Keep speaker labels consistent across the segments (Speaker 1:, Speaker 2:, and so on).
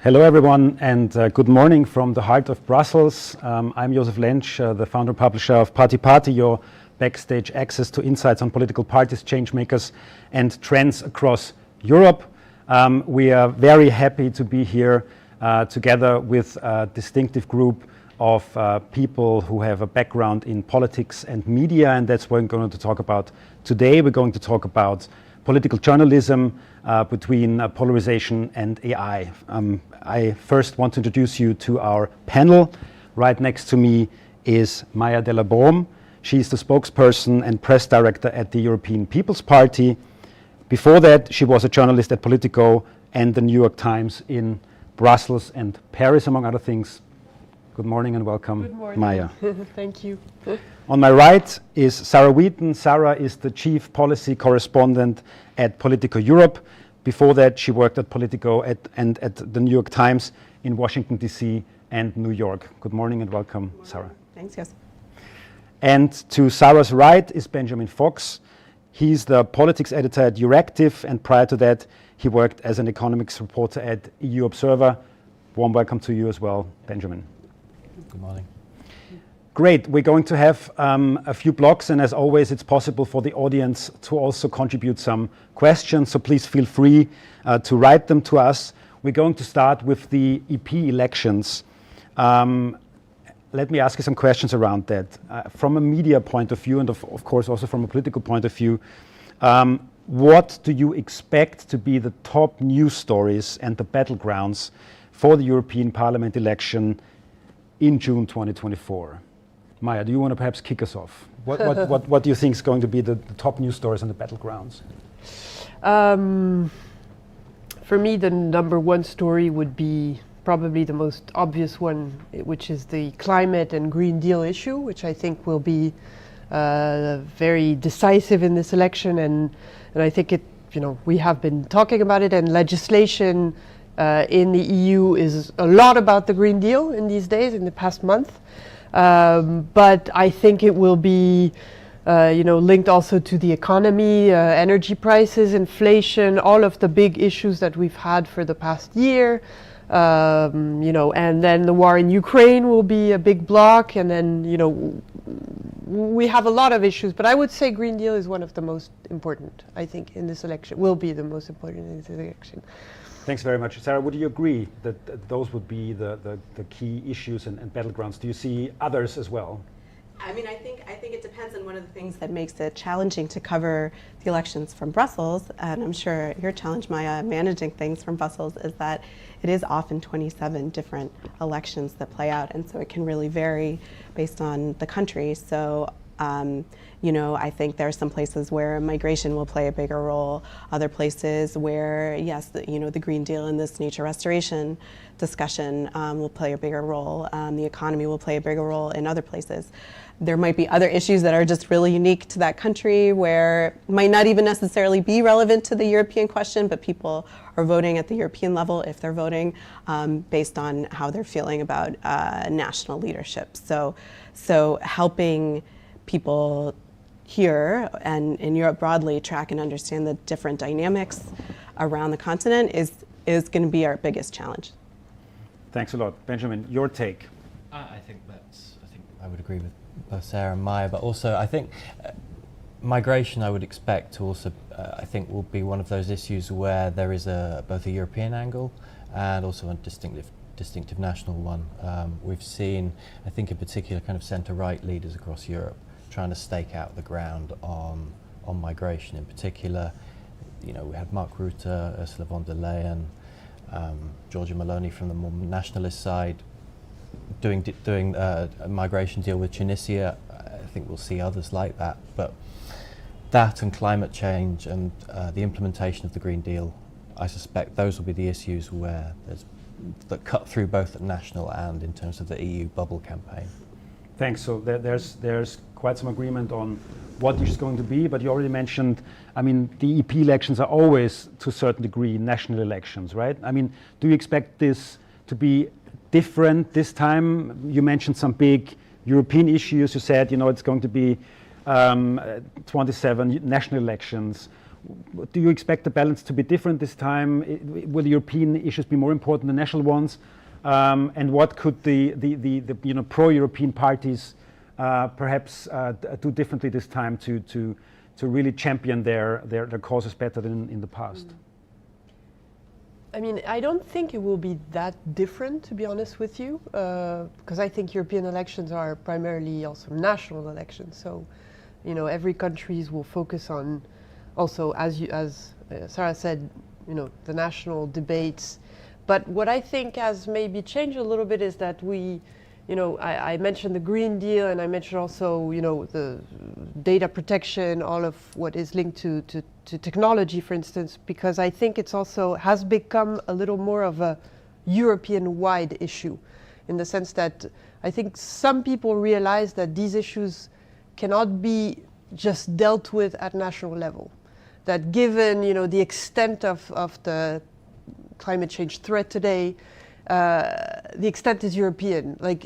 Speaker 1: Hello everyone, and good morning from the heart of Brussels. I'm Josef Lentsch, the founder and publisher of PartyParty, your backstage access to insights on political parties, change makers, and trends across Europe. We are very happy to be here together with a distinctive group of people who have a background in politics and media, and that's what we're going to talk about today. We're going to talk about political journalism between polarization and AI. I first want to introduce you to our panel. Right next to me is Maia de la Baume. She's the spokesperson and press director at the European People's Party. Before that, she was a journalist at Politico and the New York Times in Brussels and Paris, among other things. Good morning and welcome,
Speaker 2: Good morning.
Speaker 1: Maia.
Speaker 2: Thank you.
Speaker 1: On my right is Sarah Wheaton. Sarah is the chief policy correspondent at Politico Europe. Before that, she worked at Politico and at the New York Times in Washington, D.C. and New York. Good morning and welcome, Sarah.
Speaker 2: Thanks, Josef.
Speaker 1: And to Sarah's right is Benjamin Fox. He's the politics editor at Euractiv, and prior to that, he worked as an economics reporter at EU Observer. Warm welcome to you as well, Benjamin.
Speaker 3: Good morning.
Speaker 1: Great. We're going to have a few blocks, and as always, it's possible for the audience to also contribute some questions, so please feel free to write them to us. We're going to start with the EP elections. Let me ask you some questions around that. From a media point of view, and of course also from a political point of view, what do you expect to be the top news stories and the battlegrounds for the European Parliament election in June 2024? Maia, do you want to perhaps kick us off? What do you think is going to be the top news stories and the battlegrounds?
Speaker 2: For me, the number one story would be probably the most obvious one, which is the climate and Green Deal issue, which I think will be very decisive in this election. And I think we have been talking about it, and legislation in the EU is a lot about the Green Deal in these days, in the past month. But I think it will be, linked also to the economy, energy prices, inflation, all of the big issues that we've had for the past year. And then the war in Ukraine will be a big block. And then, we have a lot of issues. But I would say Green Deal is one of the most important, I think, in this election, will be the most important in this election.
Speaker 1: Thanks very much. Sarah, would you agree that those would be the key issues and battlegrounds? Do you see others as well?
Speaker 4: I mean, I think it depends on one of the things that makes it challenging to cover the elections from Brussels, and I'm sure your challenge, Maia, managing things from Brussels, is that it is often 27 different elections that play out, and so it can really vary based on the country. So I think there are some places where migration will play a bigger role, other places where, yes, the Green Deal and this nature restoration discussion will play a bigger role. The economy will play a bigger role in other places. There might be other issues that are just really unique to that country where might not even necessarily be relevant to the European question, but people are voting at the European level if they're voting based on how they're feeling about national leadership. So helping people here and in Europe broadly track and understand the different dynamics around the continent is going to be our biggest challenge.
Speaker 1: Thanks a lot. Benjamin, your take.
Speaker 3: I think I would agree with both Sarah and Maia, but also I think migration I would expect to also, I think will be one of those issues where there is both a European angle and also a distinctive national one. We've seen, I think in particular, kind of centre-right leaders across Europe trying to stake out the ground on migration in particular. We had Mark Rutte, Ursula von der Leyen, Giorgia Meloni from the more nationalist side doing a migration deal with Tunisia. I think we'll see others like that. But that and climate change and the implementation of the Green Deal, I suspect those will be the issues that cut through both at national and in terms of the EU bubble campaign.
Speaker 1: Thanks. So there's quite some agreement on what it's going to be, but you already mentioned, the EP elections are always, to a certain degree, national elections, right? Do you expect this to be different this time? You mentioned some big European issues. You said, it's going to be 27 national elections. do you expect the balance to be different this time? Will the European issues be more important than national ones? And what could the pro-European parties perhaps do differently this time to really champion their causes better than in the past?
Speaker 2: I mean, I don't think it will be that different, to be honest with you, because I think European elections are primarily also national elections. So, every countries will focus on also, as Sarah said, the national debates. But what I think has maybe changed a little bit is that I mentioned the Green Deal, and I mentioned also, the data protection, all of what is linked to technology, for instance, because I think it's also has become a little more of a European-wide issue, in the sense that I think some people realize that these issues cannot be just dealt with at national level. That given, the extent of the climate change threat today, the extent is European. Like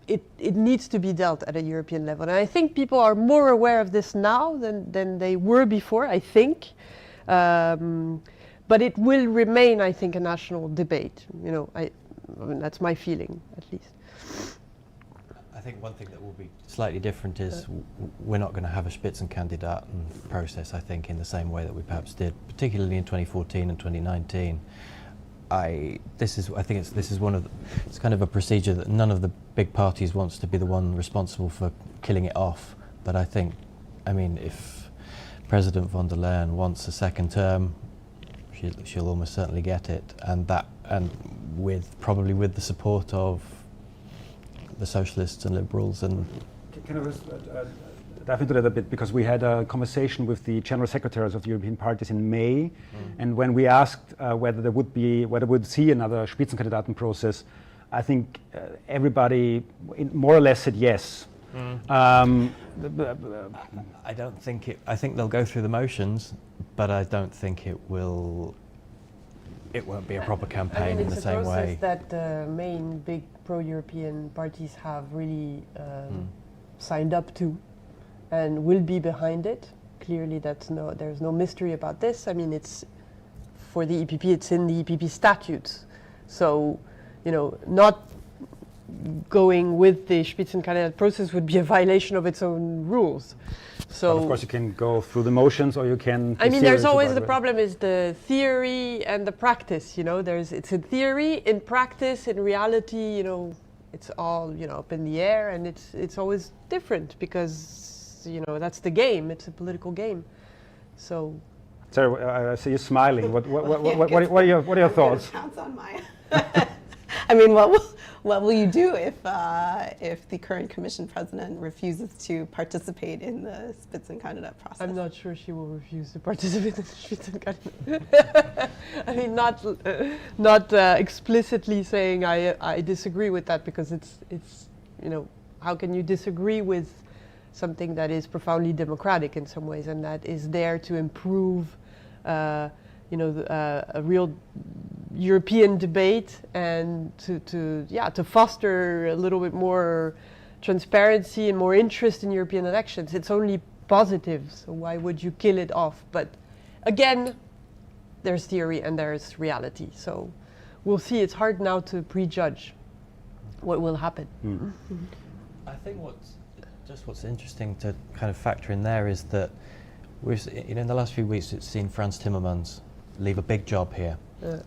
Speaker 2: it needs to be dealt at a European level, and I think people are more aware of this now than they were before. I think, but it will remain, I think, a national debate. I mean, that's my feeling, at least.
Speaker 3: I think one thing that will be slightly different is we're not going to have a Spitzenkandidaten process, I think, in the same way that we perhaps did, particularly in 2014 and 2019. This is one of it's kind of a procedure that none of the big parties wants to be the one responsible for killing it off. But I think, if President von der Leyen wants a second term, she'll almost certainly get it, and probably with the support of the socialists and liberals. And
Speaker 1: can I just dive into that a bit, because we had a conversation with the general secretaries of the European parties in May, and when we asked whether we'd see another Spitzenkandidaten process, I think everybody more or less said yes.
Speaker 3: I don't think I think they'll go through the motions, but I don't think it won't be a proper campaign in the same way.
Speaker 2: It's a process that the main big pro-European parties have really signed up to and will be behind it. Clearly, there's no mystery about this. I mean, it's for the EPP, it's in the EPP statutes. So, not going with the Spitzenkandidat process would be a violation of its own rules. So,
Speaker 1: but of course, you can go through the motions, or you can.
Speaker 2: I mean, there's always the problem is the theory and the practice. It's in theory, in practice, in reality. It's all up in the air, and it's always different because that's the game. It's a political game. So.
Speaker 1: Sarah, I see you smiling. What are your thoughts?
Speaker 4: Pounce on Maia. I mean, what will you do if the current Commission president refuses to participate in the Spitzenkandidat process?
Speaker 2: I'm not sure she will refuse to participate in the Spitzenkandidat. I mean, not explicitly saying I disagree with that, because it's how can you disagree with something that is profoundly democratic in some ways, and that is there to improve a real European debate, and to foster a little bit more transparency and more interest in European elections. It's only positive, so why would you kill it off? But again, there's theory and there's reality, so we'll see. It's hard now to prejudge what will happen.
Speaker 3: I think what's interesting to kind of factor in there is that we've in the last few weeks it's seen Frans Timmermans leave a big job here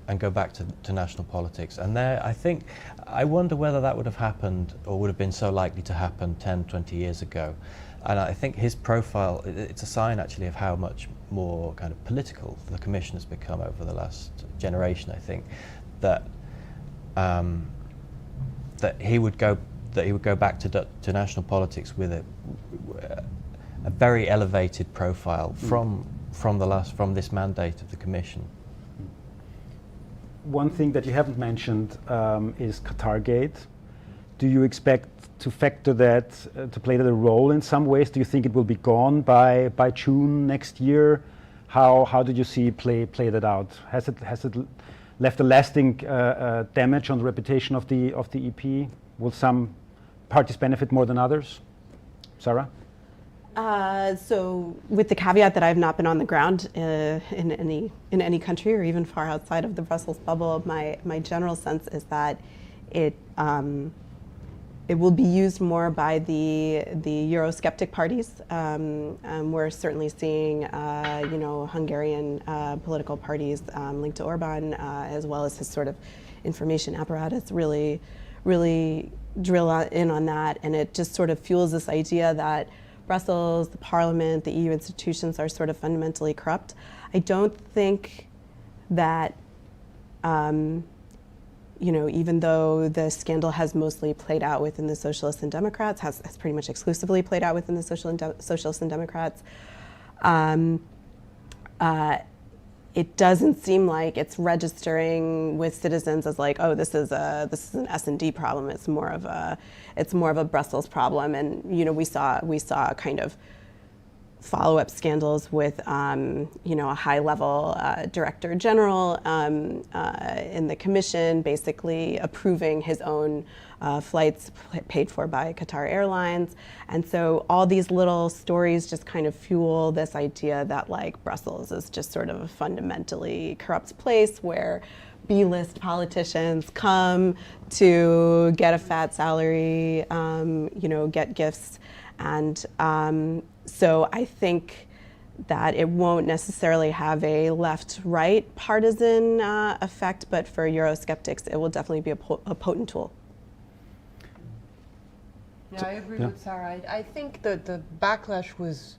Speaker 3: and go back to national politics, and I wonder whether that would have happened or would have been so likely to happen 10, 20 years ago. And I think his profile, it's a sign actually of how much more kind of political the Commission has become over the last generation. I think that he would go back to national politics with a very elevated profile from this mandate of the Commission.
Speaker 1: One thing that you haven't mentioned is Qatargate. Do you expect to factor that, to play that a role in some ways? Do you think it will be gone by June next year? How did you see play that out? Has it left a lasting damage on the reputation of the EP? Will some parties benefit more than others? Sarah?
Speaker 4: So, with the caveat that I've not been on the ground in any country or even far outside of the Brussels bubble, my general sense is that it will be used more by the Eurosceptic parties. We're certainly seeing, Hungarian political parties linked to Orban, as well as his sort of information apparatus, really drill in on that, and it just sort of fuels this idea that Brussels, the Parliament, the EU institutions are sort of fundamentally corrupt. I don't think that, even though the scandal has mostly played out within the Socialists and Democrats, has pretty much exclusively played out within the Socialists and Democrats, it doesn't seem like it's registering with citizens as like, oh, this is an S&D problem. It's more of a Brussels problem. And we saw kind of follow-up scandals with a high-level director general in the Commission, basically approving his own flights paid for by Qatar Airlines. And so all these little stories just kind of fuel this idea that like Brussels is just sort of a fundamentally corrupt place where B-list politicians come to get a fat salary, get gifts. And so I think that it won't necessarily have a left-right partisan effect, but for Eurosceptics, it will definitely be a potent tool.
Speaker 2: Yeah, I agree with Sarah. I think that the backlash was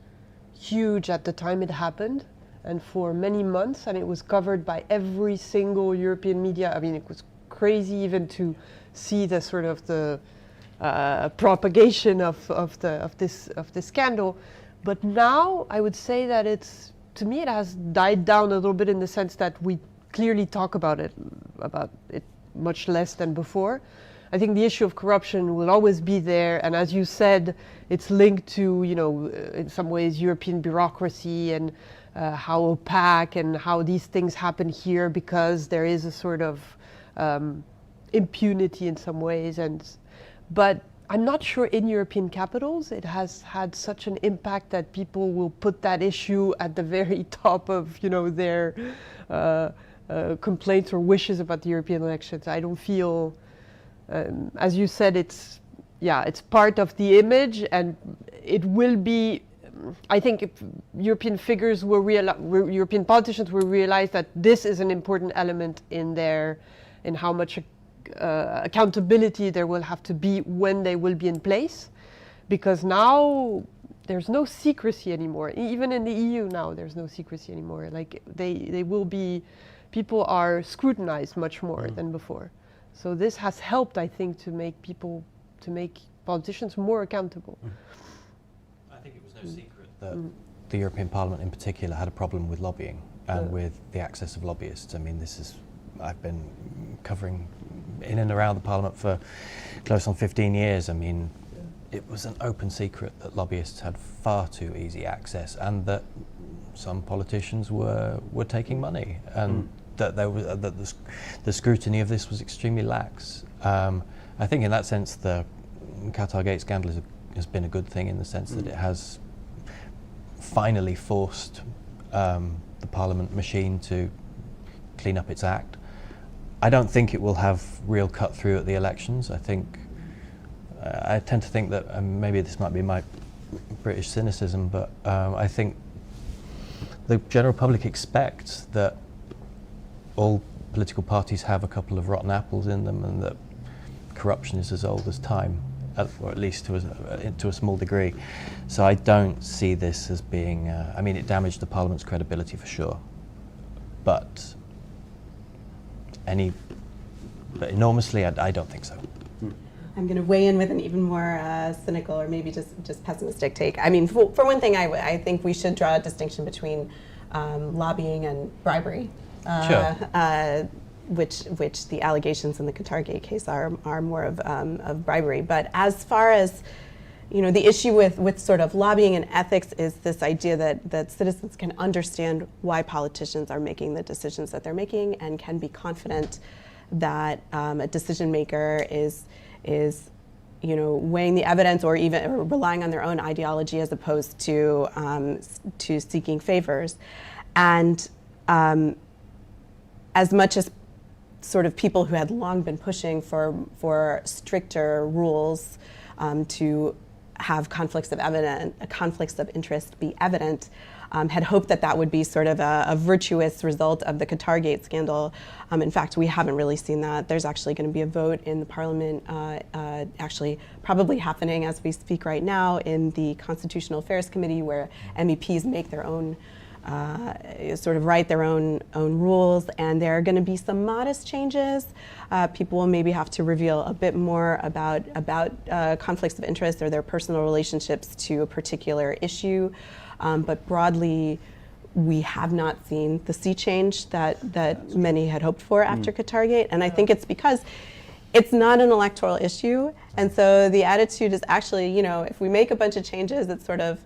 Speaker 2: huge at the time it happened, and for many months, and it was covered by every single European media. I mean, it was crazy even to see the sort of the propagation of this scandal. But now I would say that to me it has died down a little bit in the sense that we clearly talk about it much less than before. I think the issue of corruption will always be there, and as you said, it's linked to, in some ways, European bureaucracy and how opaque and how these things happen here because there is a sort of impunity in some ways. But I'm not sure in European capitals it has had such an impact that people will put that issue at the very top of, their complaints or wishes about the European elections. I don't feel. As you said, it's part of the image, and it will be. I think if European figures European politicians will realize that this is an important element in how much accountability there will have to be when they will be in place, because now there's no secrecy anymore. Even in the EU now, there's no secrecy anymore. Like they will be, people are scrutinized much more than before. So this has helped, I think, to make politicians more accountable.
Speaker 3: I think it was no secret that the European Parliament in particular had a problem with lobbying and with the access of lobbyists. I mean, I've been covering in and around the Parliament for close on 15 years. I mean, it was an open secret that lobbyists had far too easy access, and that some politicians were taking money, and that the scrutiny of this was extremely lax. I think in that sense the Qatargate scandal has been a good thing, in the sense that it has finally forced the Parliament machine to clean up its act. I don't think it will have real cut through at the elections. I tend to think that, maybe this might be my British cynicism, but I think the general public expects that all political parties have a couple of rotten apples in them, and that corruption is as old as time, or at least to a small degree. So I don't see this as being, I mean, it damaged the Parliament's credibility for sure, but enormously, I don't think so.
Speaker 4: I'm going to weigh in with an even more cynical, or maybe just pessimistic take. I mean, for one thing, I think we should draw a distinction between lobbying and bribery.
Speaker 3: Sure.
Speaker 4: Which the allegations in the Qatargate case are more of bribery. But as far as the issue with sort of lobbying and ethics is this idea that citizens can understand why politicians are making the decisions that they're making, and can be confident that a decision maker is weighing the evidence or even relying on their own ideology as opposed to seeking favors. And as much as sort of people who had long been pushing for stricter rules to have conflicts of interest be evident, had hoped that would be sort of a virtuous result of the Qatargate scandal. In fact, we haven't really seen that. There's actually going to be a vote in the Parliament, actually probably happening as we speak right now in the Constitutional Affairs Committee, where MEPs make their own, sort of write their own rules, and there are going to be some modest changes. People will maybe have to reveal a bit more about conflicts of interest or their personal relationships to a particular issue. But broadly, we have not seen the sea change that many had hoped for after Qatargate. And I think it's because it's not an electoral issue. And so the attitude is actually, if we make a bunch of changes, it's sort of,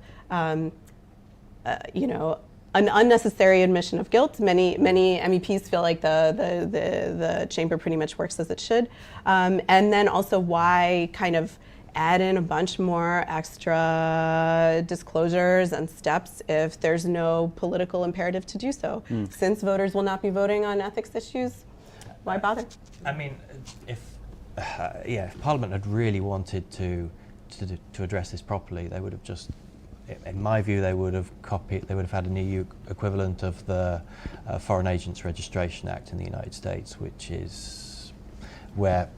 Speaker 4: an unnecessary admission of guilt. Many MEPs feel like the chamber pretty much works as it should. And then also why kind of add in a bunch more extra disclosures and steps if there's no political imperative to do so. Since voters will not be voting on ethics issues, why bother?
Speaker 3: I mean, if Parliament had really wanted to address this properly, they would have just, in my view, they would have had an EU equivalent of the Foreign Agents Registration Act in the United States, which is where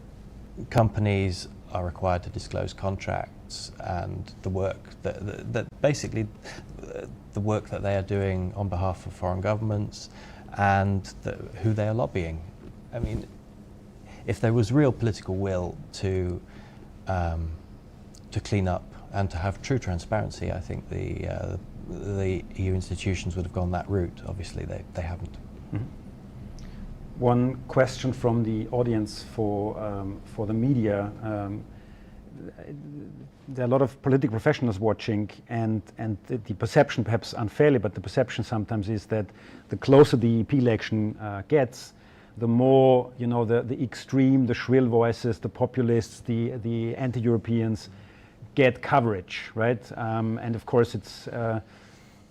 Speaker 3: companies are required to disclose contracts and the work that basically the work that they are doing on behalf of foreign governments and who they are lobbying. I mean, if there was real political will to clean up and to have true transparency, I think the EU institutions would have gone that route. Obviously, they haven't.
Speaker 1: Mm-hmm. One question from the audience for the media. There are a lot of political professionals watching, and the perception, perhaps unfairly, but the perception sometimes is that the closer the EP election gets, the more the extreme, the shrill voices, the populists, the anti-Europeans get coverage, right? And of course,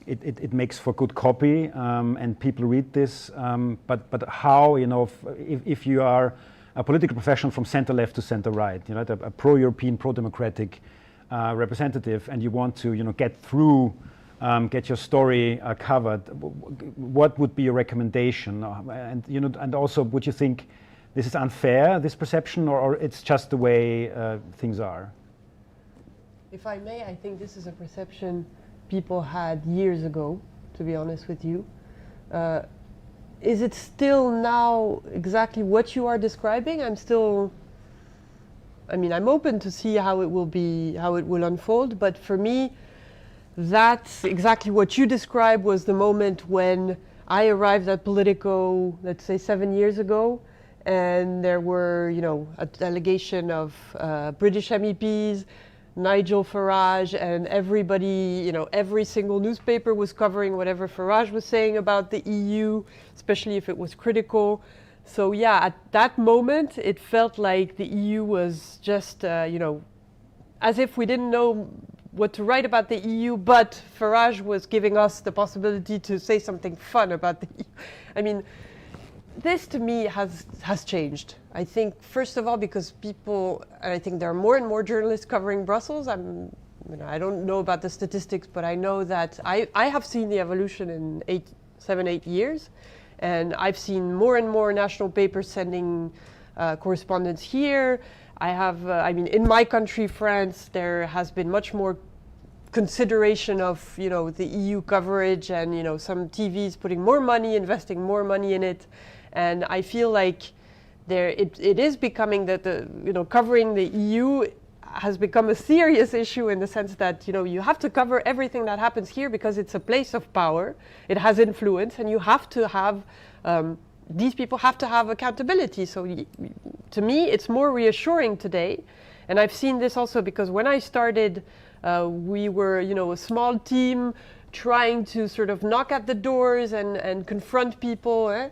Speaker 1: it makes for good copy, and people read this. But how, if you are a political professional from center left to center right, a pro-European, pro-democratic representative, and you want to, get through, get your story covered, what would be your recommendation? And also, would you think this is unfair, this perception, or it's just the way things are?
Speaker 2: If I may, I think this is a perception people had years ago, to be honest with you. Is it still now exactly what you are describing? I'm open to see how it will unfold, but for me, that's exactly what you described was the moment when I arrived at Politico, let's say 7 years ago, and there were, a delegation of British MEPs, Nigel Farage, and everybody, every single newspaper was covering whatever Farage was saying about the EU, especially if it was critical. So yeah, at that moment, it felt like the EU was just, as if we didn't know what to write about the EU, but Farage was giving us the possibility to say something fun about the EU. I mean, this to me has changed. I think, first of all, because people, and I think there are more and more journalists covering Brussels. I don't know about the statistics, but I know that I have seen the evolution in 7-8 years, and I've seen more and more national papers sending correspondence here. I have, in my country, France, there has been much more consideration of, the EU coverage, and, some TVs putting more money, investing more money in it. And I feel like it is becoming that covering the EU has become a serious issue in the sense that, you have to cover everything that happens here because it's a place of power. It has influence, and you have to have, these people have to have accountability. So to me, it's more reassuring today. And I've seen this also because when I started, we were, a small team trying to sort of knock at the doors and confront people.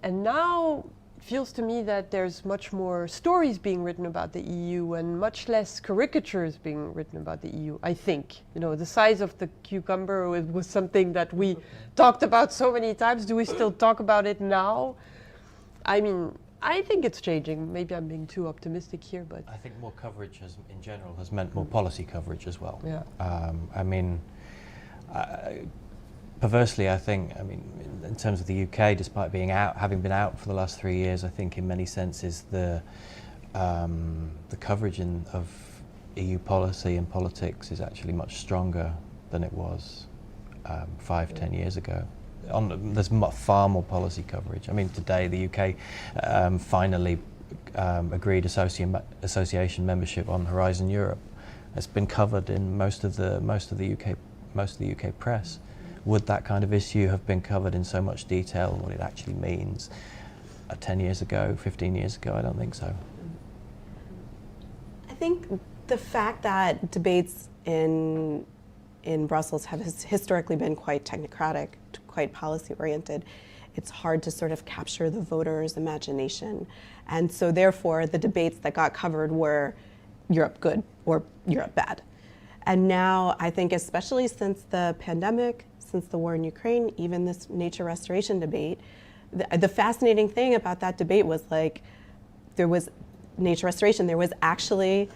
Speaker 2: And now feels to me that there's much more stories being written about the EU and much less caricatures being written about the EU, I think. You know, the size of the cucumber was something that we talked about so many times. Do we still talk about it now? I mean, I think it's changing. Maybe I'm being too optimistic here, but
Speaker 3: I think more coverage in general has meant more policy coverage as well.
Speaker 2: yeah.
Speaker 3: I mean, perversely, I think, in terms of the UK, despite having been out for the last 3 years, I think in many senses the coverage of EU policy and politics is actually much stronger than it was 5-10 years ago. There's far more policy coverage. I mean, today the UK finally agreed association membership on Horizon Europe. It's been covered in most of the UK press. Would that kind of issue have been covered in so much detail, what it actually means, 10 years ago, 15 years ago? I don't think so.
Speaker 4: I think the fact that debates in Brussels have historically been quite technocratic, quite policy-oriented, it's hard to sort of capture the voters' imagination. And so therefore, the debates that got covered were Europe good or Europe bad. And now, I think especially since the pandemic, since the war in Ukraine, even this nature restoration debate, the fascinating thing about that debate was like, there was nature restoration, there was actually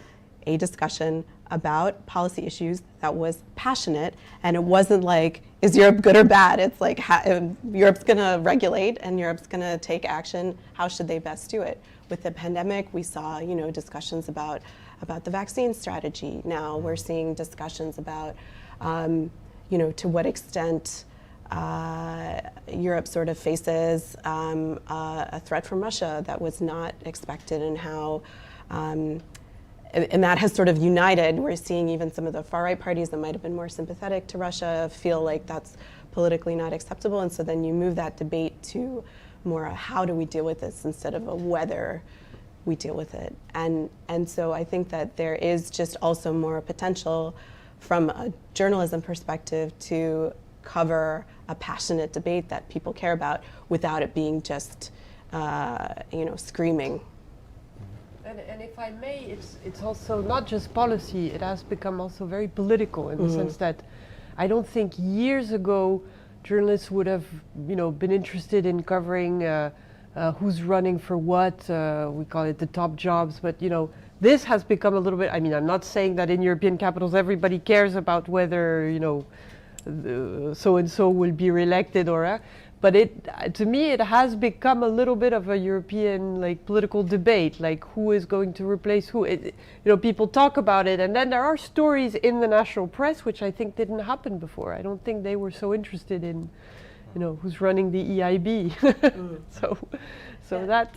Speaker 4: a discussion about policy issues that was passionate, and it wasn't like, is Europe good or bad? It's like, Europe's gonna regulate and Europe's gonna take action, how should they best do it? With the pandemic, we saw, discussions about the vaccine strategy. Now we're seeing discussions about, to what extent Europe sort of faces a threat from Russia that was not expected, and how, and that has sort of united. We're seeing even some of the far-right parties that might have been more sympathetic to Russia feel like that's politically not acceptable, and so then you move that debate to more a how do we deal with this instead of a whether we deal with it. And so I think that there is just also more potential from a journalism perspective to cover a passionate debate that people care about without it being just, screaming.
Speaker 2: And if I may, it's also not just policy, it has become also very political in the sense that I don't think years ago journalists would have, been interested in covering who's running for what, we call it the top jobs, but this has become a little bit, I'm not saying that in European capitals everybody cares about whether, so-and-so will be re-elected but to me it has become a little bit of a European political debate, who is going to replace who. People talk about it, and then there are stories in the national press which I think didn't happen before. I don't think they were so interested in, who's running the EIB. So that,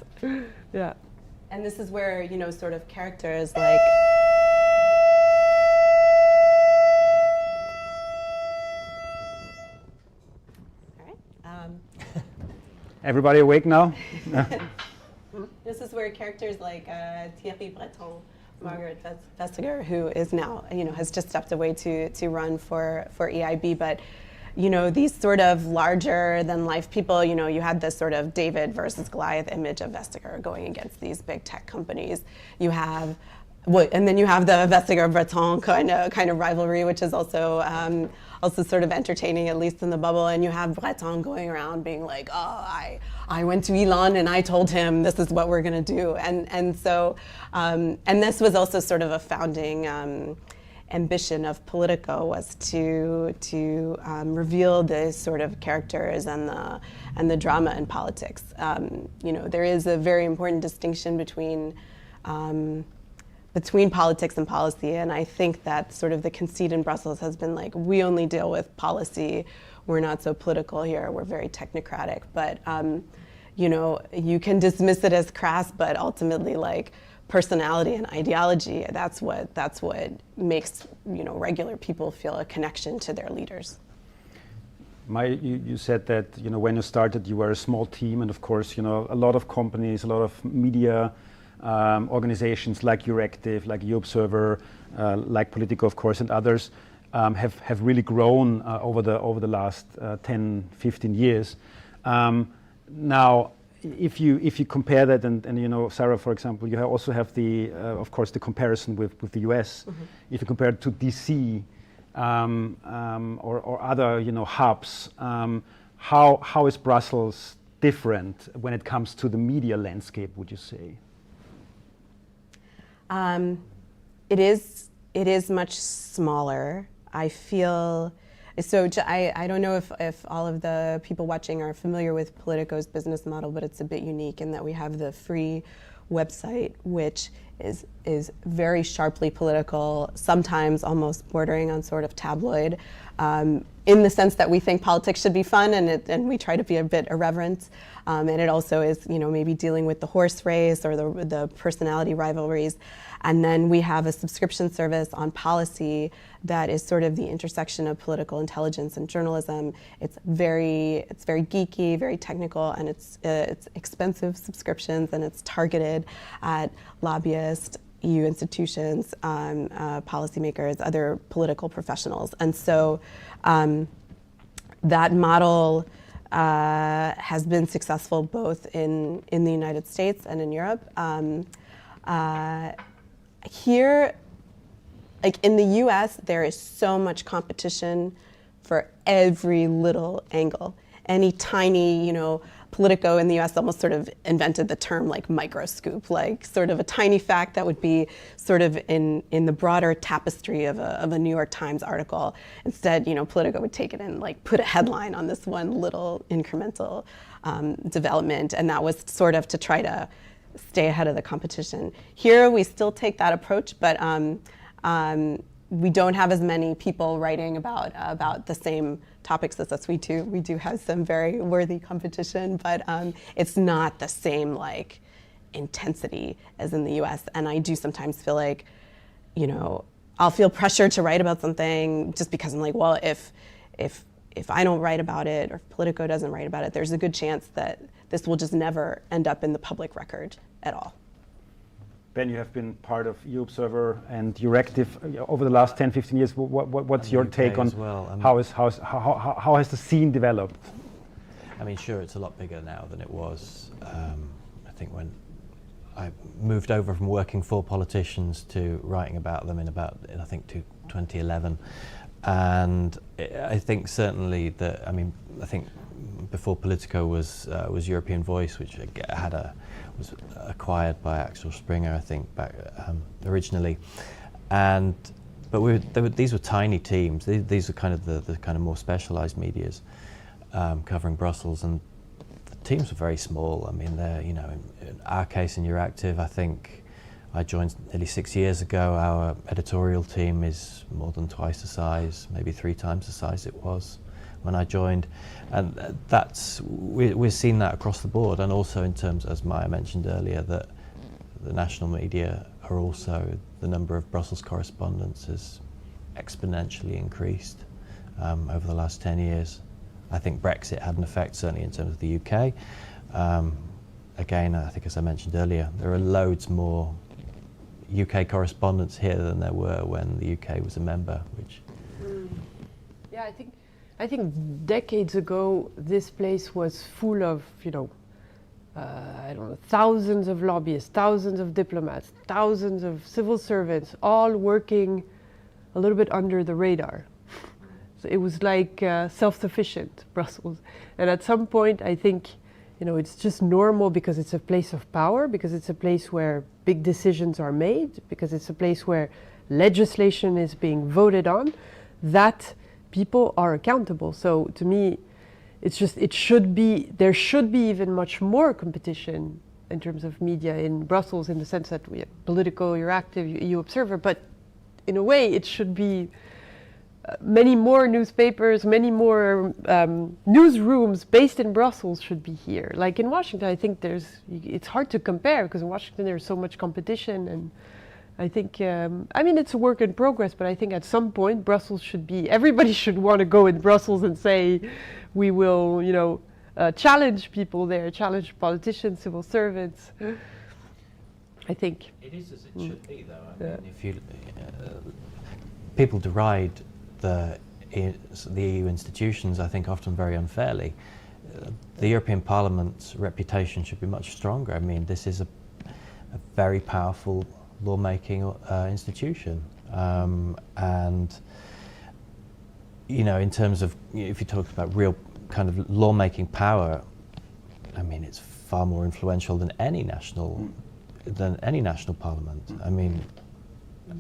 Speaker 2: yeah.
Speaker 4: And this is where, sort of characters like
Speaker 1: Everybody awake now?
Speaker 4: this is where characters like Thierry Breton, Margaret Vestager, who is now, has just stepped away to run for EIB, but these sort of larger than life people, you had this sort of David versus Goliath image of Vestager going against these big tech companies. You have, and then you have the Vestager-Breton kind of rivalry, which is also sort of entertaining, at least in the bubble. And you have Breton going around being like, oh, I went to Elon and I told him this is what we're gonna do. And so, and this was also sort of a founding ambition of Politico, was to reveal the sort of characters and the drama in politics. There is a very important distinction between politics and policy, and I think that sort of the conceit in Brussels has been like, we only deal with policy, we're not so political here, we're very technocratic, but you can dismiss it as crass, but ultimately personality and ideology, that's what makes regular people feel a connection to their leaders.
Speaker 1: Maia, you said that when you started you were a small team, and of course a lot of companies, a lot of media organizations like Euractiv, like Observer, like Politico, of course, and others have really grown over the last 10, 15 years. Now, if you compare that, and you know, Sarah, for example, you also have the of course the comparison with the US. If you compare it to DC or other, you know, hubs, how is Brussels different when it comes to the media landscape, would you say?
Speaker 4: It is much smaller. I feel so. I don't know if all of the people watching are familiar with Politico's business model, but it's a bit unique in that we have the free website, which is very sharply political, sometimes almost bordering on sort of tabloid, in the sense that we think politics should be fun, and we try to be a bit irreverent. And it also is, you know, maybe dealing with the horse race or the personality rivalries. And then we have a subscription service on policy that is sort of the intersection of political intelligence and journalism. It's very geeky, very technical, and it's expensive subscriptions, and it's targeted at lobbyists, EU institutions, policymakers, other political professionals. And so that model has been successful both in the United States and in Europe. Here, like in the US, there is so much competition for every little angle. Any tiny, you know, Politico in the US almost sort of invented the term like microscoop, like sort of a tiny fact that would be sort of in the broader tapestry of a New York Times article. Instead, you know, Politico would take it and like put a headline on this one little incremental development, and that was sort of to try to stay ahead of the competition. Here, we still take that approach, but we don't have as many people writing about the same topics as us. We do have some very worthy competition, but it's not the same like intensity as in the US. And I do sometimes feel like, you know, I'll feel pressured to write about something just because I'm like, well, if I don't write about it, or if Politico doesn't write about it, there's a good chance that this will just never end up in the public record at all.
Speaker 1: Ben, you have been part of EU Observer and Euractiv over the last 10, 15 years. What's your take on how has the scene developed?
Speaker 3: I mean, sure, it's a lot bigger now than it was. I think when I moved over from working for politicians to writing about them in I think 2011. And I think certainly that, I mean, I think before Politico was European Voice, which was acquired by Axel Springer, I think, back originally, but these were tiny teams. These are kind of the kind of more specialised medias covering Brussels, and the teams were very small. I mean, they're, you know, in our case in Euractiv, I think I joined nearly 6 years ago. Our editorial team is more than twice the size, maybe 3 times the size it was when I joined, and we're seeing that across the board, and also in terms, as Maia mentioned earlier, that the national media are also, the number of Brussels correspondents has exponentially increased over the last 10 years. I think Brexit had an effect certainly in terms of the UK. Again, I think as I mentioned earlier, there are loads more UK correspondents here than there were when the UK was a member, which...
Speaker 2: Yeah, I think decades ago, this place was full of, you know, I don't know, thousands of lobbyists, thousands of diplomats, thousands of civil servants, all working a little bit under the radar. So it was like self-sufficient, Brussels. And at some point, I think, you know, it's just normal because it's a place of power, because it's a place where big decisions are made, because it's a place where legislation is being voted on, that people are accountable. So to me, it's just, there should be even much more competition in terms of media in Brussels, in the sense that we have Politico, Euractiv, EU Observer, but in a way it should be many more newspapers, many more newsrooms based in Brussels should be here. Like in Washington, I think it's hard to compare, because in Washington there's so much competition, and I think, I mean, it's a work in progress, but I think at some point Brussels should be, everybody should want to go in Brussels and say, we will, you know, challenge people there, challenge politicians, civil servants. I think.
Speaker 3: It is as it should be, though. I mean, if you, people deride the EU institutions, I think often very unfairly. the European Parliament's reputation should be much stronger. I mean, this is a very powerful lawmaking institution, and in terms of, if you talk about real kind of lawmaking power, I mean, it's far more influential than any national parliament. I mean,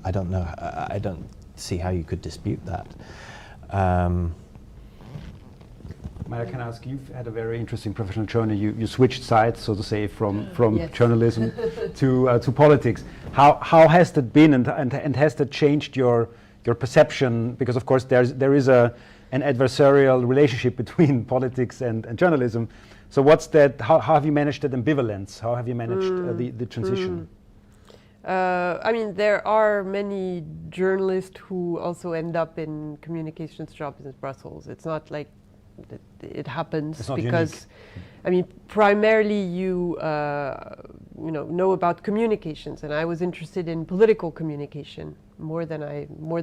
Speaker 3: I don't know. I don't see how you could dispute that.
Speaker 1: Maia, can I ask, you've had a very interesting professional journey. You switched sides, so to say, from
Speaker 2: Yes.
Speaker 1: journalism to politics. How has that been, and has that changed your perception? Because of course there is an adversarial relationship between politics and journalism. So what's that? How have you managed that ambivalence? How have you managed the transition?
Speaker 2: I mean, there are many journalists who also end up in communications jobs in Brussels. It's not like it happens.
Speaker 1: It's not
Speaker 2: because
Speaker 1: unique.
Speaker 2: I mean, primarily you know about communications, and I was interested in political communication more than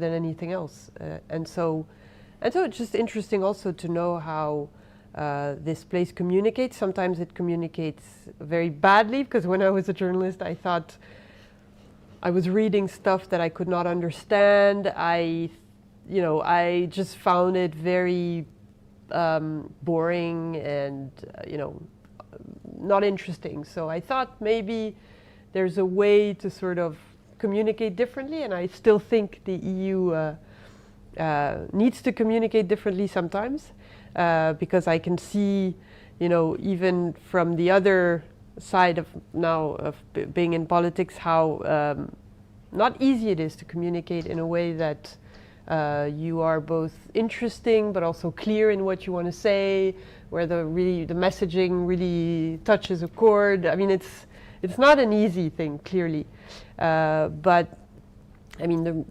Speaker 2: anything else, and so it's just interesting also to know how this place communicates. Sometimes it communicates very badly, because when I was a journalist, I thought I was reading stuff that I could not understand. I just found it very boring and not interesting. So I thought maybe there's a way to sort of communicate differently, and I still think the EU needs to communicate differently sometimes, because I can see, even from the other side of being in politics, how not easy it is to communicate in a way that you are both interesting but also clear in what you want to say, where the messaging really touches a chord. I mean, it's not an easy thing, clearly, but I mean,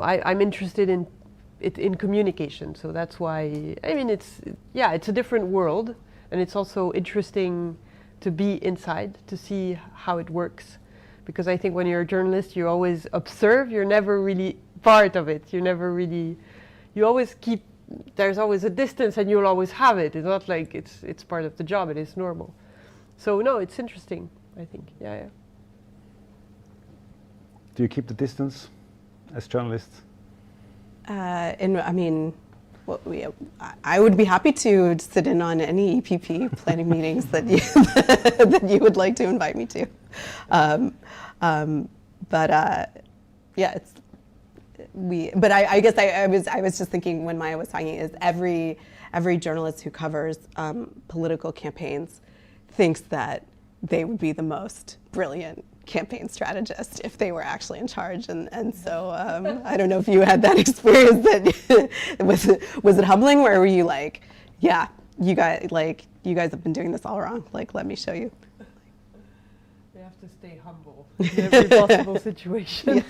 Speaker 2: I'm interested in communication, so that's why. I mean, it's a different world, and it's also interesting to be inside to see how it works, because I think when you're a journalist, you always observe. You're never really part of it. You always keep. There's always a distance, and you'll always have it. It's not like it's part of the job. It is normal. So no, it's interesting, I think. Yeah.
Speaker 1: Do you keep the distance as journalists?
Speaker 4: I would be happy to sit in on any EPP planning meetings that you would like to invite me to. But I guess I was just thinking when Maia was talking, is every journalist who covers political campaigns thinks that they would be the most brilliant campaign strategist if they were actually in charge, and so I don't know if you had that experience. That was it humbling, or were you like, yeah, you guys have been doing this all wrong, like, let me show you?
Speaker 2: You have to stay humble in every possible situation.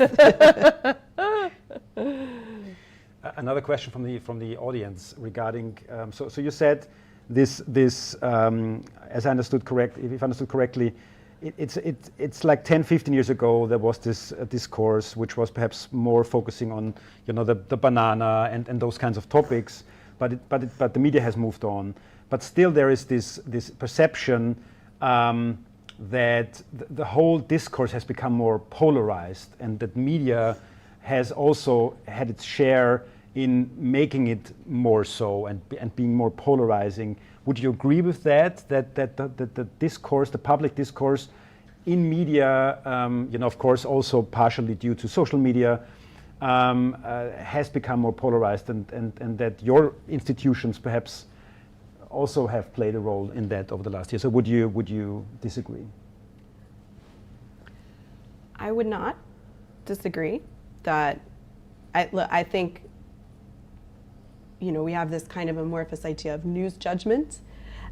Speaker 1: Another question from the audience regarding. So you said this as I understood if I understood correctly. It's like 10, 15 years ago there was this discourse which was perhaps more focusing on the banana and those kinds of topics, but the media has moved on. But still there is this perception that the whole discourse has become more polarized, and that media has also had its share in making it more so and being more polarizing. Would you agree with that the discourse, the public discourse in media, of course also partially due to social media, has become more polarized, and that your institutions perhaps also have played a role in that over the last year? So would you disagree?
Speaker 4: I would not disagree. That I think we have this kind of amorphous idea of news judgment,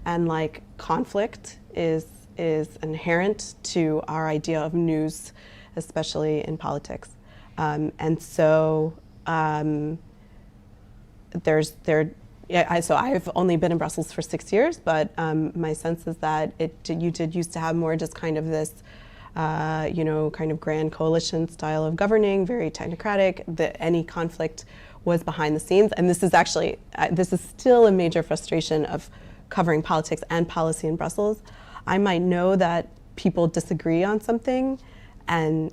Speaker 4: and like conflict is inherent to our idea of news, especially in politics, and so so I've only been in Brussels for 6 years, but my sense is that you did used to have more just kind of this kind of grand coalition style of governing, very technocratic, that any conflict was behind the scenes. And this is actually, this is still a major frustration of covering politics and policy in Brussels, I might know that people disagree on something and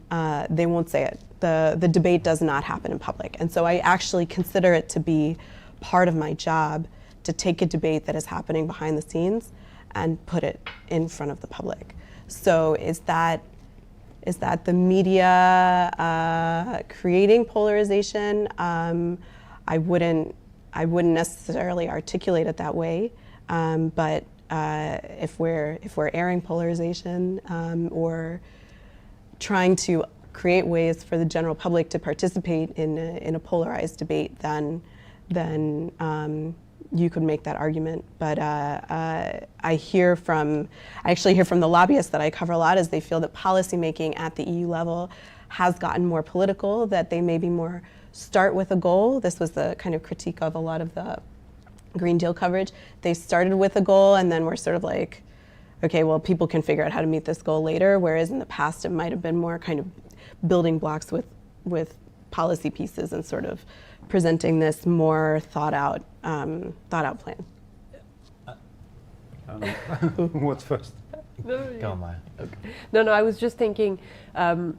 Speaker 4: they won't say it. The debate does not happen in public. And so I actually consider it to be part of my job to take a debate that is happening behind the scenes and put it in front of the public. So is that the media creating polarization? I wouldn't necessarily articulate it that way, but if we're airing polarization or trying to create ways for the general public to participate in a polarized debate, then you could make that argument. But I actually hear from the lobbyists that I cover a lot is they feel that policymaking at the EU level has gotten more political, that they maybe more start with a goal. This was the kind of critique of a lot of the Green Deal coverage. They started with a goal and then we're sort of like, okay, well, people can figure out how to meet this goal later, whereas in the past it might have been more kind of building blocks with policy pieces and sort of presenting this more thought out plan.
Speaker 1: What's first?
Speaker 3: Go on, Maia.
Speaker 2: Okay. No, I was just thinking, I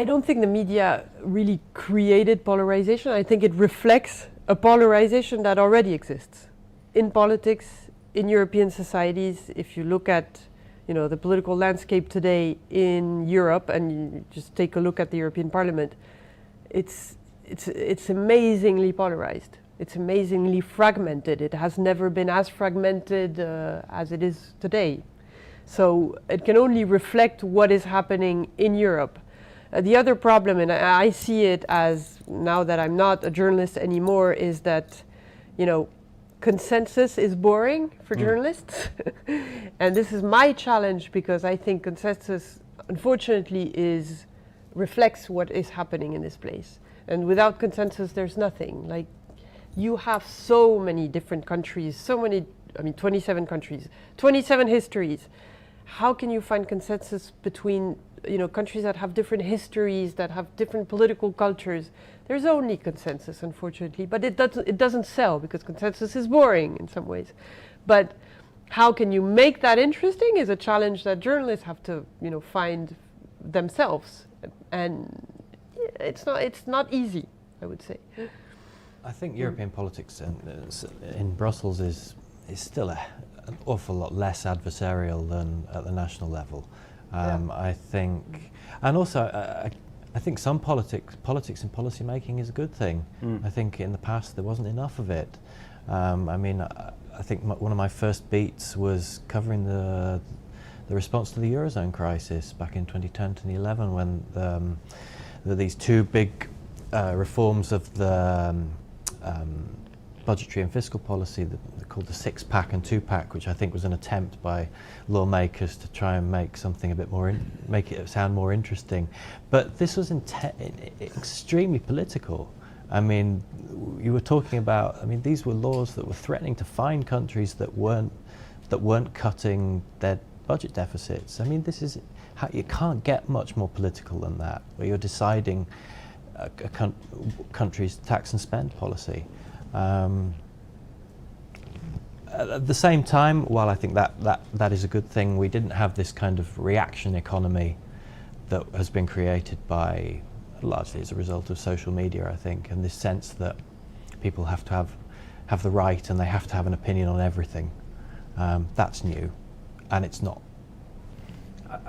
Speaker 2: don't think the media really created polarization. I think it reflects a polarization that already exists in politics, in European societies. If you look at the political landscape today in Europe and you just take a look at the European Parliament, it's amazingly polarized. It's amazingly fragmented. It has never been as fragmented as it is today. So it can only reflect what is happening in Europe. The other problem, and I see it as, now that I'm not a journalist anymore, is that, consensus is boring for journalists. And this is my challenge, because I think consensus, unfortunately, reflects what is happening in this place. And without consensus, there's nothing. Like, you have so many different countries, 27 countries, 27 histories. How can you find consensus between countries that have different histories, that have different political cultures? There's only consensus, unfortunately, but it doesn't sell, because consensus is boring in some ways. But how can you make that interesting is a challenge that journalists have to find themselves, and it's not easy, I would say.
Speaker 3: I think European politics in Brussels is still an awful lot less adversarial than at the national level. I think, and also I think some politics and policy making is a good thing. I think in the past there wasn't enough of it. I think one of my first beats was covering the response to the Eurozone crisis back in 2010 to 2011, when there were these two big reforms of the budgetary and fiscal policy called the six-pack and two-pack, which I think was an attempt by lawmakers to try and make something a bit more, make it sound more interesting. But this was extremely political. I mean, you were talking about, these were laws that were threatening to fine countries that weren't cutting their budget deficits. This is how you can't get much more political than that, where you're deciding a country's tax and spend policy. At the same time, while I think that is a good thing, we didn't have this kind of reaction economy that has been created by, largely as a result of social media, I think, and this sense that people have to have the right and they have to have an opinion on everything. That's new, and it's not.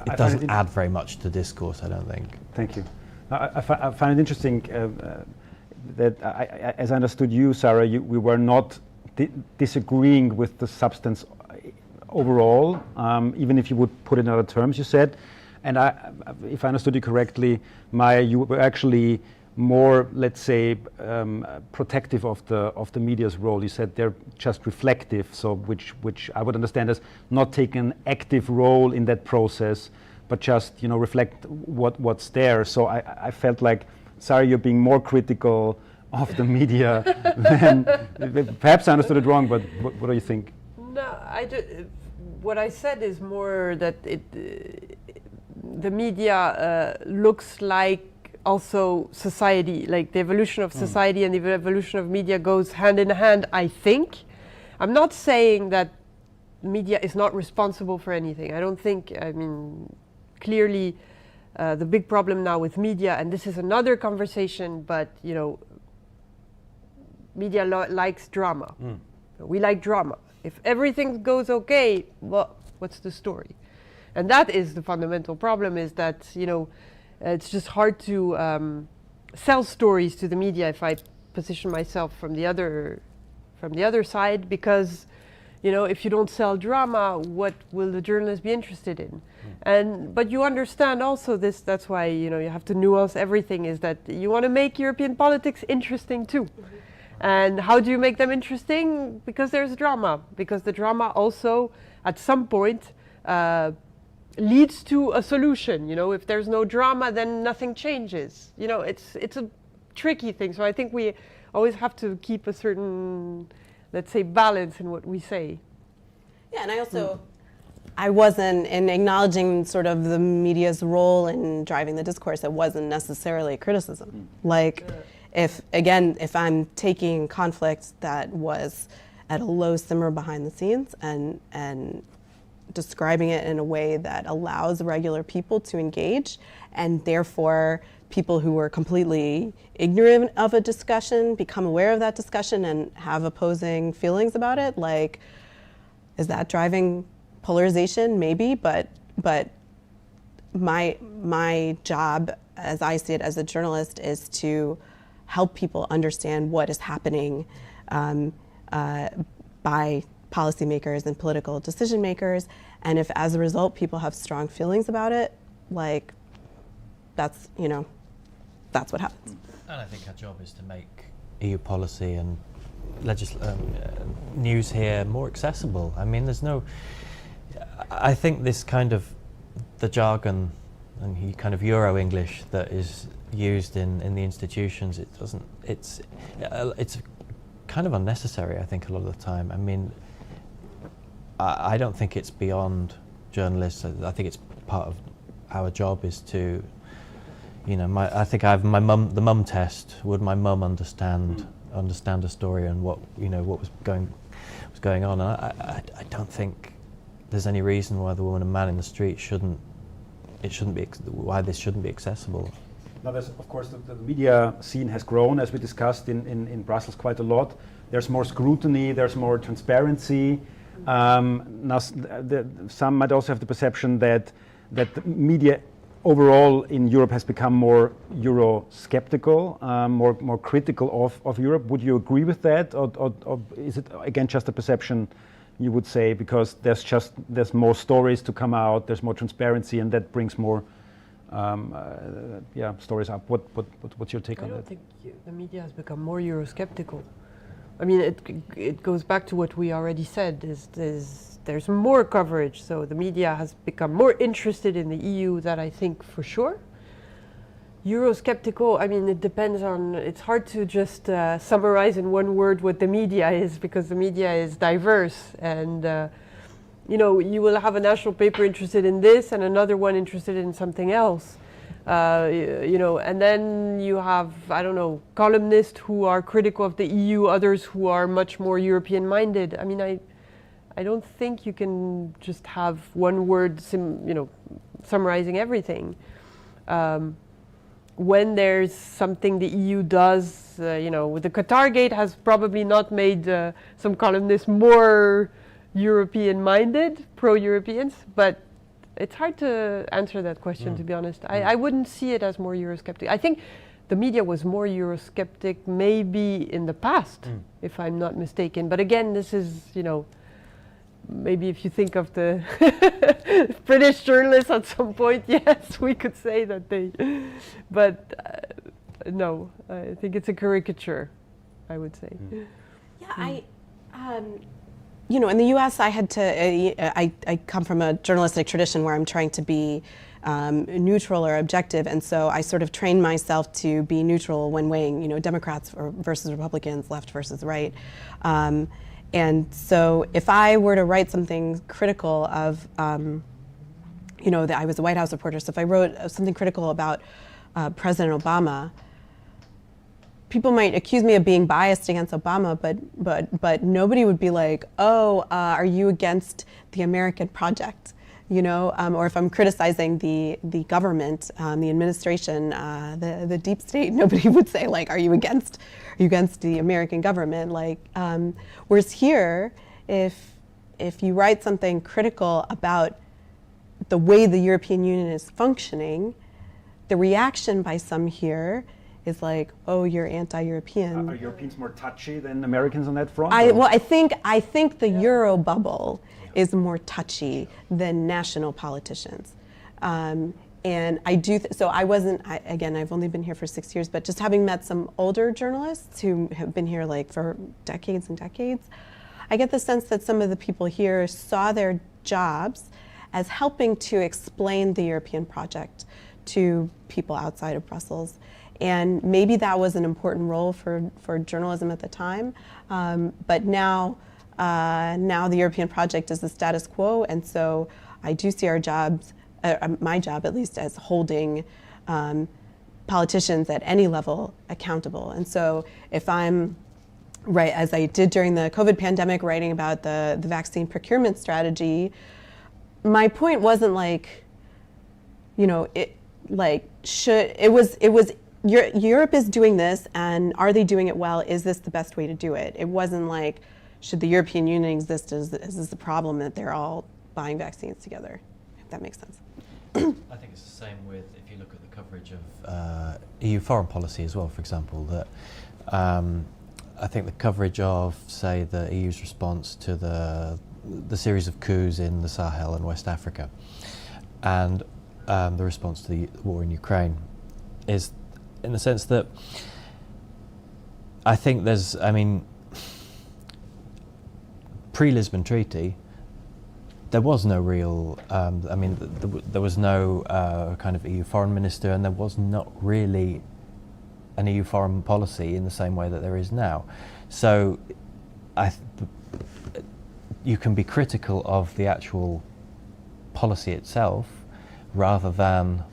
Speaker 3: It doesn't add very much to discourse, I don't think.
Speaker 1: Thank you. I find it interesting that, as I understood you, Sarah, we were not disagreeing with the substance overall, even if you would put it in other terms, you said. And if I understood you correctly, Maia, you were actually more, let's say, protective of the media's role. You said they're just reflective, so which I would understand as not taking an active role in that process, but just reflect what's there. So I felt like, sorry, you're being more critical of the media than perhaps I understood it wrong. But what do you think?
Speaker 2: No, what I said is more that the media looks like also society, like the evolution of society and the evolution of media goes hand in hand, I think. I'm not saying that media is not responsible for anything. I don't think, I mean, clearly the big problem now with media, and this is another conversation, but you know, media likes drama. We like drama. If everything goes okay, well, what's the story? And that is the fundamental problem, is that, you know, it's just hard to sell stories to the media if I position myself from the other side, because, you know, if you don't sell drama, what will the journalists be interested in? But you understand also this, that's why, you know, you have to nuance everything, is that you want to make European politics interesting too. And how do you make them interesting? Because there's drama. Because the drama also, at some point, leads to a solution. You know, if there's no drama, then nothing changes. You know, it's a tricky thing. So I think we always have to keep a certain, let's say, balance in what we say.
Speaker 4: Yeah, and I also, I wasn't, in acknowledging sort of the media's role in driving the discourse, it wasn't necessarily a criticism. Like, if I'm taking conflict that was at a low simmer behind the scenes and describing it in a way that allows regular people to engage, and therefore people who were completely ignorant of a discussion become aware of that discussion and have opposing feelings about it, like, is that driving polarization? Maybe, but my job, as I see it as a journalist, is to help people understand what is happening by policymakers and political decision makers, and if as a result people have strong feelings about it, like, that's, you know, that's what happens.
Speaker 3: And I think our job is to make EU policy and news here more accessible. I mean, I think this kind of, the jargon and kind of Euro English that is used in the institutions, it's kind of unnecessary, I think, a lot of the time. I mean, I don't think it's beyond journalists. I think it's part of our job is to, you know, I think I have the mum test. Would my mum understand a story and what was going on? And I don't think there's any reason why the woman and man in the street why this shouldn't be accessible.
Speaker 1: Now, there's, of course, the media scene has grown, as we discussed in Brussels, quite a lot. There's more scrutiny, there's more transparency. Now, some might also have the perception that the media overall in Europe has become more Euro-skeptical, more critical of Europe. Would you agree with that, or is it again just a perception, you would say, because there's more stories to come out, there's more transparency, and that brings more stories up? What's your take on that?
Speaker 2: I don't think the media has become more Eurosceptical. I mean, it goes back to what we already said, there's more coverage, so the media has become more interested in the EU, that I think for sure. Eurosceptical, I mean, it depends on, it's hard to just summarize in one word what the media is, because the media is diverse, and you know, you will have a national paper interested in this and another one interested in something else. You know, and then you have, I don't know, columnists who are critical of the EU, others who are much more European-minded. I mean, I don't think you can just have one word, summarizing everything. When there's something the EU does, you know, with the Qatargate has probably not made some columnists more European-minded, pro-Europeans, but it's hard to answer that question, to be honest. I wouldn't see it as more Eurosceptic. I think the media was more Eurosceptic maybe in the past, if I'm not mistaken. But again, this is, you know, maybe if you think of the British journalists at some point, yes, we could say that they, but no, I think it's a caricature, I would say.
Speaker 4: Yeah, you know, in the U.S., I had to, I come from a journalistic tradition where I'm trying to be neutral or objective, and so I sort of trained myself to be neutral when weighing, you know, Democrats versus Republicans, left versus right. And so if I were to write something critical of, you know, I was a White House reporter, so if I wrote something critical about President Obama, people might accuse me of being biased against Obama, but nobody would be like, oh, are you against the American project? You know, or if I'm criticizing the government, the administration, the deep state, nobody would say like, are you against the American government? Like, whereas here, if you write something critical about the way the European Union is functioning, the reaction by some here is like, oh, you're anti-European.
Speaker 1: Are Europeans more touchy than Americans on that front?
Speaker 4: Well, I think the Euro bubble is more touchy than national politicians. And I do, so I wasn't, again, I've only been here for 6 years, but just having met some older journalists who have been here like for decades and decades, I get the sense that some of the people here saw their jobs as helping to explain the European project to people outside of Brussels. And maybe that was an important role for journalism at the time, but now the European project is the status quo, and so I do see our jobs, my job at least, as holding politicians at any level accountable. And so if I'm, right, as I did during the COVID pandemic, writing about the vaccine procurement strategy, my point wasn't like, you know, Europe is doing this, and are they doing it well? Is this the best way to do it? It wasn't like, should the European Union exist? Is this the problem that they're all buying vaccines together? If that makes sense.
Speaker 3: I think it's the same with, if you look at the coverage of EU foreign policy as well, for example, that I think the coverage of, say, the EU's response to the series of coups in the Sahel and West Africa, and the response to the war in Ukraine, is in the sense that I think there's, I mean, pre-Lisbon Treaty, there was no real, I mean, there was no kind of EU foreign minister, and there was not really an EU foreign policy in the same way that there is now. So you can be critical of the actual policy itself rather than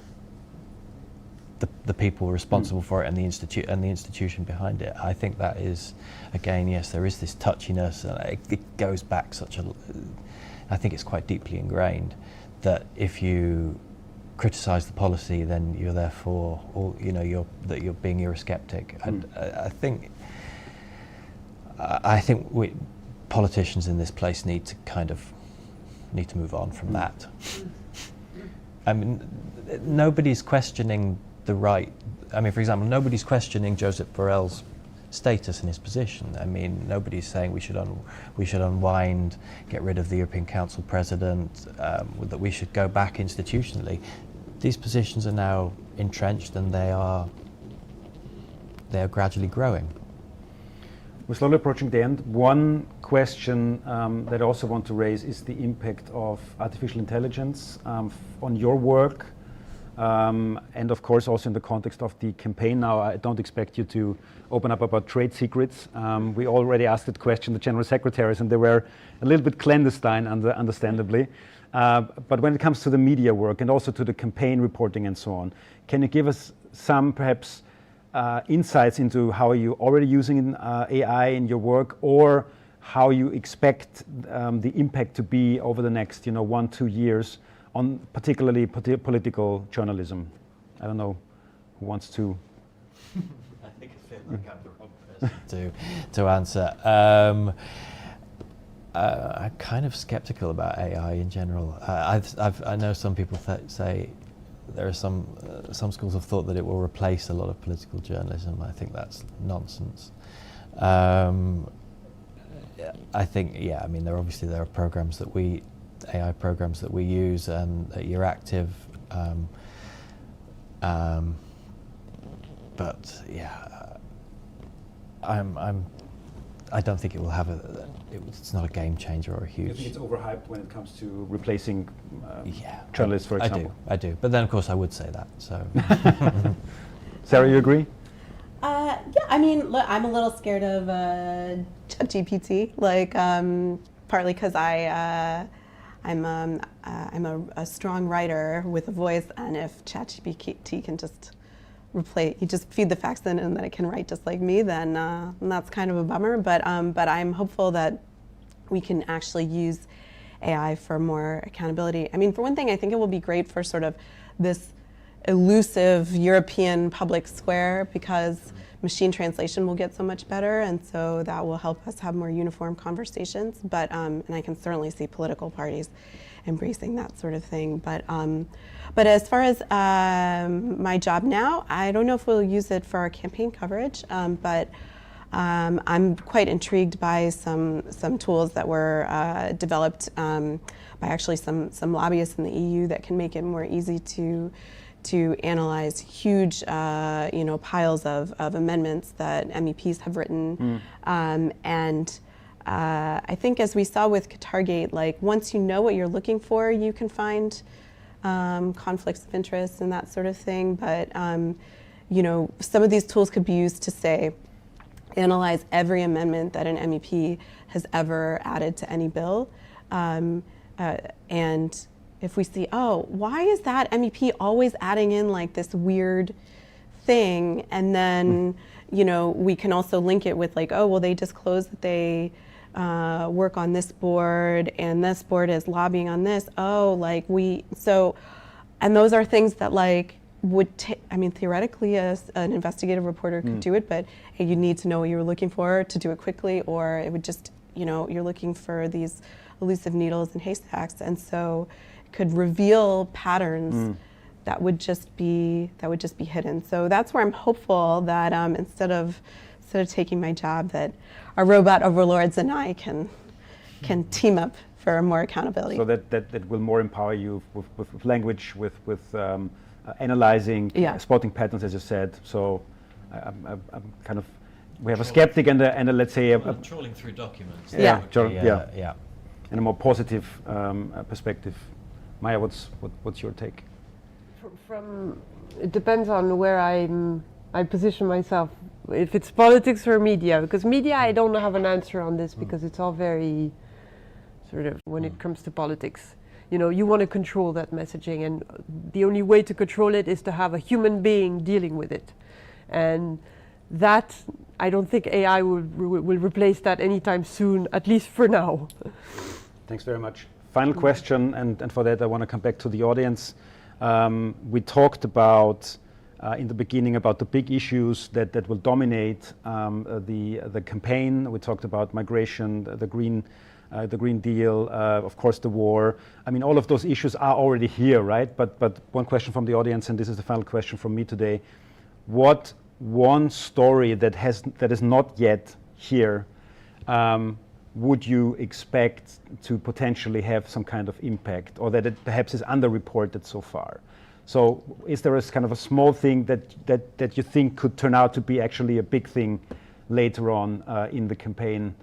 Speaker 3: the people responsible for it and the institution behind it. I think that is, again, yes, there is this touchiness, and it goes back I think it's quite deeply ingrained that if you criticize the policy, then you're therefore, or you know, you're being Eurosceptic. And I think we politicians in this place need to move on from that. I mean, nobody's questioning the right. I mean, for example, nobody's questioning Josep Borrell's status and his position. I mean, nobody's saying we should unwind, get rid of the European Council president, that we should go back institutionally. These positions are now entrenched, and they are gradually growing.
Speaker 1: We're slowly approaching the end. One question that I also want to raise is the impact of artificial intelligence on your work, and of course also in the context of the campaign now. I don't expect you to open up about trade secrets. We already asked that question to General Secretaries, and they were a little bit clandestine, understandably. But when it comes to the media work and also to the campaign reporting and so on, can you give us some perhaps insights into how you're already using AI in your work, or how you expect the impact to be over the next 1-2 years on particularly political journalism? I don't know who wants to.
Speaker 3: I think I feel like I'm the wrong person to answer. I'm kind of skeptical about AI in general. I know some people say there are some schools of thought that it will replace a lot of political journalism. I think that's nonsense. I think, yeah, I mean, there are programs that AI programs that we use at Euractiv, but yeah, I don't think it will have it's not a game changer or a huge.
Speaker 1: You think it's overhyped when it comes to replacing journalists, for example?
Speaker 3: I do. But then, of course, I would say that. So,
Speaker 1: Sarah, you agree?
Speaker 4: Yeah, I mean, look, I'm a little scared of ChatGPT, like partly because I'm a strong writer with a voice, and if ChatGPT can just you just feed the facts in and then it can write just like me, then that's kind of a bummer. But I'm hopeful that we can actually use AI for more accountability. I mean, for one thing, I think it will be great for sort of this elusive European public square, because machine translation will get so much better, and so that will help us have more uniform conversations. But and I can certainly see political parties embracing that sort of thing. But as far as my job now, I don't know if we'll use it for our campaign coverage, but I'm quite intrigued by some tools that were developed by actually some lobbyists in the EU that can make it more easy to analyze huge piles of amendments that MEPs have written. And I think, as we saw with Qatargate, like once you know what you're looking for, you can find conflicts of interest and that sort of thing. But some of these tools could be used to say, analyze every amendment that an MEP has ever added to any bill, and if we see, oh, why is that MEP always adding in like this weird thing? And then, we can also link it with like, oh, well, they disclose that they work on this board and this board is lobbying on this. Oh, and those are things that like theoretically an investigative reporter could do it, but hey, you need to know what you were looking for to do it quickly, or it would just, you're looking for these elusive needles in haystacks. And so could reveal patterns that would just be hidden. So that's where I'm hopeful that instead of taking my job, that our robot overlords and I can team up for more accountability.
Speaker 1: So that will more empower you with language, with analyzing, spotting patterns, as you said. So I'm kind of, we have a skeptic and a let's say
Speaker 3: trawling through documents.
Speaker 1: Yeah. And a more positive perspective. Maia, what's your take?
Speaker 2: It depends on where I position myself. If it's politics or media, because media, I don't have an answer on this, because it's all very sort of, when it comes to politics, you want to control that messaging, and the only way to control it is to have a human being dealing with it, and that I don't think AI will replace that anytime soon, at least for now.
Speaker 1: Thanks very much. Final question, and for that I want to come back to the audience. We talked about in the beginning about the big issues that will dominate the campaign. We talked about migration, the Green Deal, of course the war. I mean, all of those issues are already here, right? But one question from the audience, and this is the final question from me today: what one story that is not yet here would you expect to potentially have some kind of impact, or that it perhaps is underreported so far? So is there a kind of a small thing that you think could turn out to be actually a big thing later on in the campaign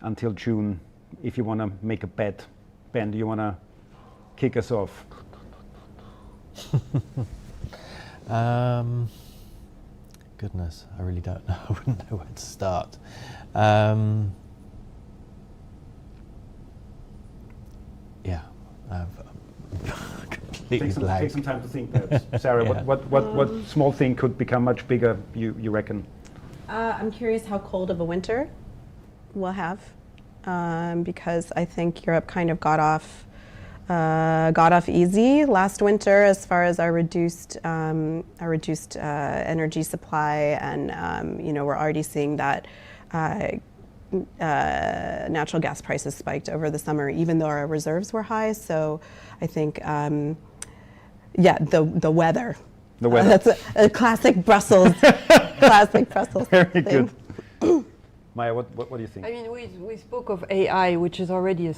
Speaker 1: until June? If you want to make a bet, Ben, do you want to kick us off?
Speaker 3: Goodness, I really don't know. I wouldn't know where to start. Completely blank.
Speaker 1: Take some time to think, perhaps. Sarah, what small thing could become much bigger, you reckon?
Speaker 4: I'm curious how cold of a winter we'll have, because I think Europe kind of got off easy last winter as far as our reduced energy supply, and we're already seeing that natural gas prices spiked over the summer, even though our reserves were high. So I think, the weather. The weather. That's a classic Brussels.
Speaker 1: Very good. Maya, what do you think?
Speaker 2: I mean, we spoke of AI, which is already a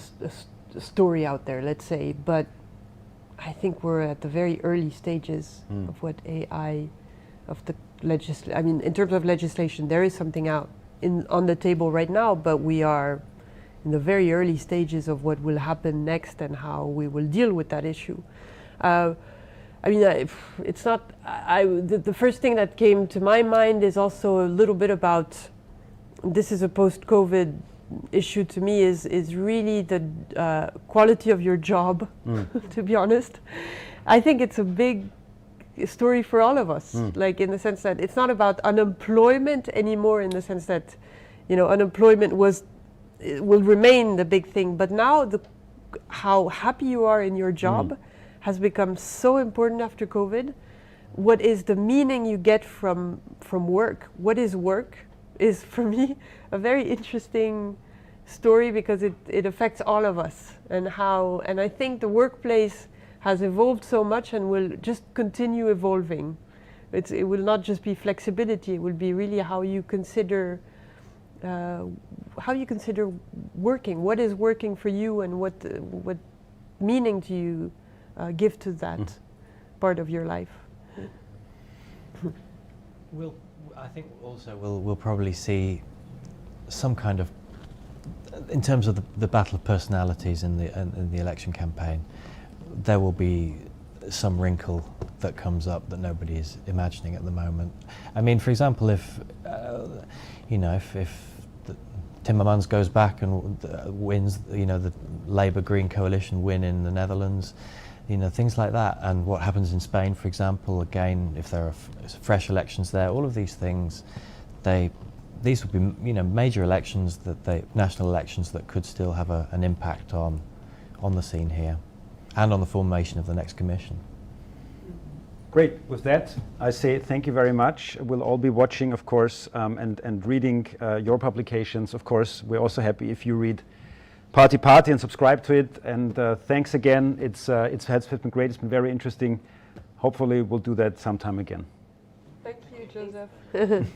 Speaker 2: story out there, let's say, but I think we're at the very early stages of what AI, in terms of legislation, there is something out on the table right now, but we are in the very early stages of what will happen next and how we will deal with that issue. It's not. The first thing that came to my mind is also a little bit about. This is a post-COVID issue to me. Is really the quality of your job. To be honest, I think it's a big story for all of us, like in the sense that it's not about unemployment anymore, in the sense that, you know, unemployment will remain the big thing, but now how happy you are in your job has become so important after COVID. What is the meaning you get from work? What is work? Is for me a very interesting story, because it affects all of us, and I think the workplace has evolved so much and will just continue evolving. It will not just be flexibility, it will be really how you consider working. What is working for you, and what meaning do you give to that part of your life?
Speaker 3: I think also we'll probably see some kind of, in terms of the battle of personalities in the election campaign, there will be some wrinkle that comes up that nobody is imagining at the moment. I mean, for example, if Timmermans goes back and wins, you know, the Labour-Green coalition win in the Netherlands, you know, things like that, and what happens in Spain, for example, again, if there are fresh elections there, all of these things, these would be, you know, major elections, national elections that could still have an impact on the scene here, and on the formation of the next commission.
Speaker 1: Great. With that, I say thank you very much. We'll all be watching, of course, and reading your publications. Of course, we're also happy if you read PartyParty and subscribe to it. And thanks again. It's been great. It's been very interesting. Hopefully, we'll do that sometime again.
Speaker 2: Thank you, Josef.